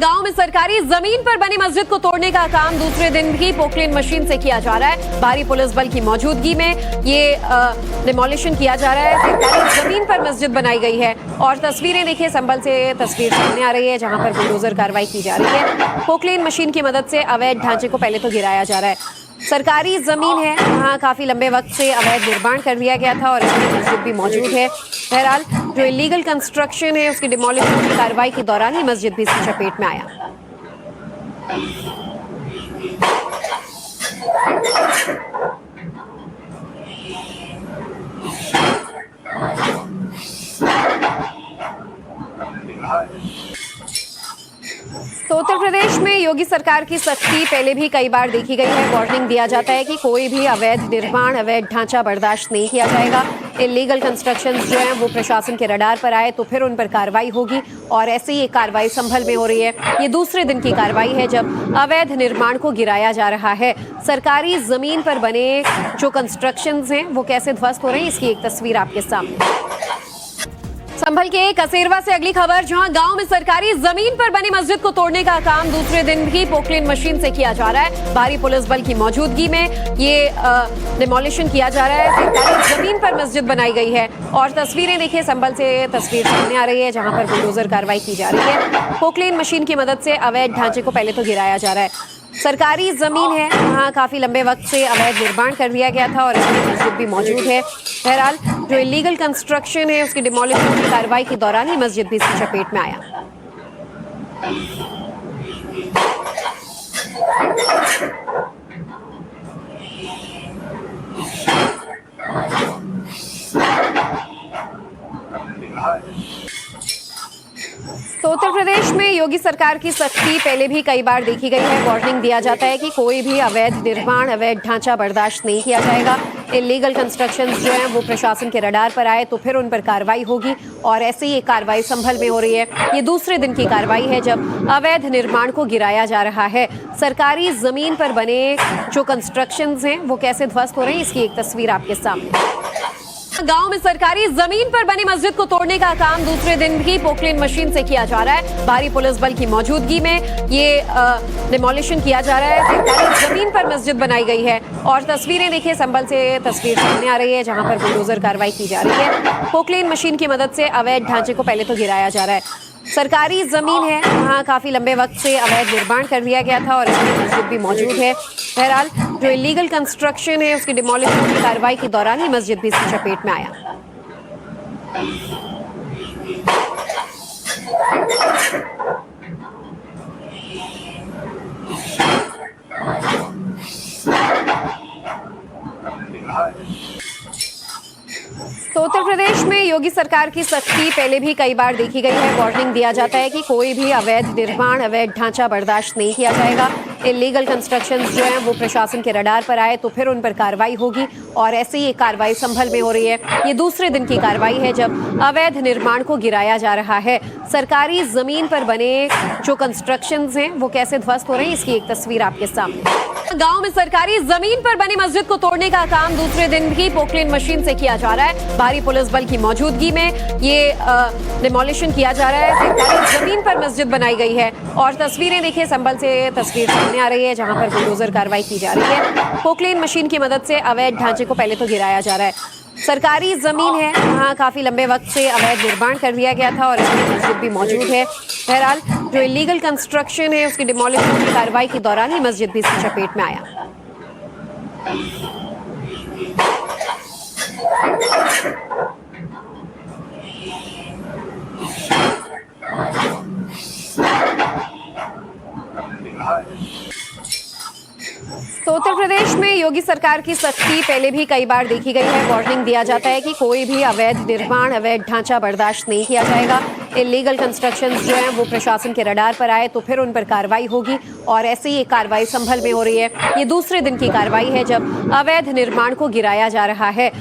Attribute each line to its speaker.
Speaker 1: गांव में सरकारी जमीन पर बनी मस्जिद को तोड़ने का काम दूसरे दिन भी पोकलेन मशीन से किया जा रहा है। भारी पुलिस बल की मौजूदगी में ये डिमोलिशन किया जा रहा है। सरकारी जमीन पर मस्जिद बनाई गई है और तस्वीरें देखिए, संभल से तस्वीर सामने आ रही है जहां पर बुलडोजर कार्रवाई की जा रही है। पोकलेन मशीन की मदद से अवैध ढांचे को पहले तो गिराया जा रहा है। सरकारी जमीन है, वहाँ काफी लंबे वक्त से अवैध निर्माण कर दिया गया था और इसमें मस्जिद भी मौजूद है। बहरहाल जो इलीगल कंस्ट्रक्शन है उसकी डिमोलिशन की कार्रवाई के दौरान ही मस्जिद भी इसकी चपेट में आया। तो उत्तर प्रदेश में योगी सरकार की सख्ती पहले भी कई बार देखी गई है। वार्निंग दिया जाता है कि कोई भी अवैध निर्माण, अवैध ढांचा बर्दाश्त नहीं किया जाएगा। इलीगल कंस्ट्रक्शंस जो हैं वो प्रशासन के रडार पर आए तो फिर उन पर कार्रवाई होगी और ऐसे ही एक कार्रवाई संभल में हो रही है। ये दूसरे दिन की कार्रवाई है जब अवैध निर्माण को गिराया जा रहा है। सरकारी जमीन पर बने जो कंस्ट्रक्शंस हैं वो कैसे ध्वस्त हो रहे हैं, इसकी एक तस्वीर आपके सामने। संभल के कसेरवा से अगली खबर, जहां गांव में सरकारी जमीन पर बनी मस्जिद को तोड़ने का काम दूसरे दिन भी पोकलेन मशीन से किया जा रहा है। भारी पुलिस बल की मौजूदगी में ये डिमोलिशन किया जा रहा है। सरकारी जमीन पर मस्जिद बनाई गई है और तस्वीरें देखिए, संभल से तस्वीर सामने आ रही है जहां पर बुलडोजर कार्रवाई की जा रही है। पोकलेन मशीन की मदद से अवैध ढांचे को पहले तो गिराया जा रहा है। सरकारी जमीन है, वहाँ काफी लंबे वक्त से अवैध निर्माण कर दिया गया था और इसमें मस्जिद भी मौजूद है। बहरहाल जो इलीगल कंस्ट्रक्शन है उसकी डिमोलिशन की कार्रवाई के दौरान ही मस्जिद भी इसकी चपेट में आया। तो उत्तर प्रदेश में योगी सरकार की सख्ती पहले भी कई बार देखी गई है। वार्निंग दिया जाता है कि कोई भी अवैध निर्माण, अवैध ढांचा बर्दाश्त नहीं किया जाएगा। इलीगल कंस्ट्रक्शंस जो हैं वो प्रशासन के रडार पर आए तो फिर उन पर कार्रवाई होगी और ऐसे ही एक कार्रवाई संभल में हो रही है। ये दूसरे दिन की कार्रवाई है जब अवैध निर्माण को गिराया जा रहा है। सरकारी जमीन पर बने जो कंस्ट्रक्शंस हैं वो कैसे ध्वस्त हो रहे हैं, इसकी एक तस्वीर आपके सामने। गांव में सरकारी जमीन पर बनी मस्जिद को तोड़ने का काम दूसरे दिन भी पोकलेन मशीन से किया जा रहा है। भारी पुलिस बल की मौजूदगी में ये डिमोलिशन किया जा रहा है। सरकारी जमीन पर मस्जिद बनाई गई है और तस्वीरें देखिए, संभल से तस्वीर सामने आ रही है जहां पर बुलडोजर कार्रवाई की जा रही है। पोकलेन मशीन की मदद से अवैध ढांचे को पहले तो गिराया जा रहा है। सरकारी जमीन है, वहाँ काफी लंबे वक्त से अवैध निर्माण कर दिया गया था और इसमें मस्जिद भी मौजूद है। बहरहाल जो इलीगल कंस्ट्रक्शन है उसकी डिमोलिशन की कार्रवाई के दौरान ही मस्जिद भी इसकी चपेट में आया। तो उत्तर प्रदेश में योगी सरकार की सख्ती पहले भी कई बार देखी गई है। वार्निंग दिया जाता है कि कोई भी अवैध निर्माण, अवैध ढांचा बर्दाश्त नहीं किया जाएगा। इलीगल कंस्ट्रक्शंस जो हैं वो प्रशासन के रडार पर आए तो फिर उन पर कार्रवाई होगी और ऐसे ही एक कार्रवाई संभल में हो रही है। ये दूसरे दिन की कार्रवाई है जब अवैध निर्माण को गिराया जा रहा है। सरकारी जमीन पर बने जो कंस्ट्रक्शंस हैं वो कैसे ध्वस्त हो रहे हैं, इसकी एक तस्वीर आपके सामने। गांव में सरकारी जमीन पर बनी मस्जिद को तोड़ने का काम दूसरे दिन भी पोकलेन मशीन से किया जा रहा है। भारी पुलिस बल की मौजूदगी में ये डिमोलिशन किया जा रहा है। सरकारी जमीन पर मस्जिद बनाई गई है और तस्वीरें देखिए, संभल से तस्वीर सामने आ रही है जहां पर बुलडोजर कार्रवाई की जा रही है। पोकलेन मशीन की मदद से अवैध ढांचे को पहले तो गिराया जा रहा है। सरकारी जमीन है, वहाँ काफी लंबे वक्त से अवैध निर्माण कर दिया गया था और इसमें मस्जिद भी मौजूद है। बहरहाल जो इलीगल कंस्ट्रक्शन है उसकी डिमोलिशन की कार्रवाई के दौरान ही मस्जिद भी इसकी चपेट में आया। तो उत्तर प्रदेश में योगी सरकार की सख्ती पहले भी कई बार देखी गई है। वार्निंग दिया जाता है कि कोई भी अवैध निर्माण, अवैध ढांचा बर्दाश्त नहीं किया जाएगा। इलीगल कंस्ट्रक्शंस जो हैं वो प्रशासन के रडार पर आए तो फिर उन पर कार्रवाई होगी और ऐसे ही एक कार्रवाई संभल में हो रही है। ये दूसरे दिन की कार्रवाई है जब अवैध निर्माण को गिराया जा रहा है।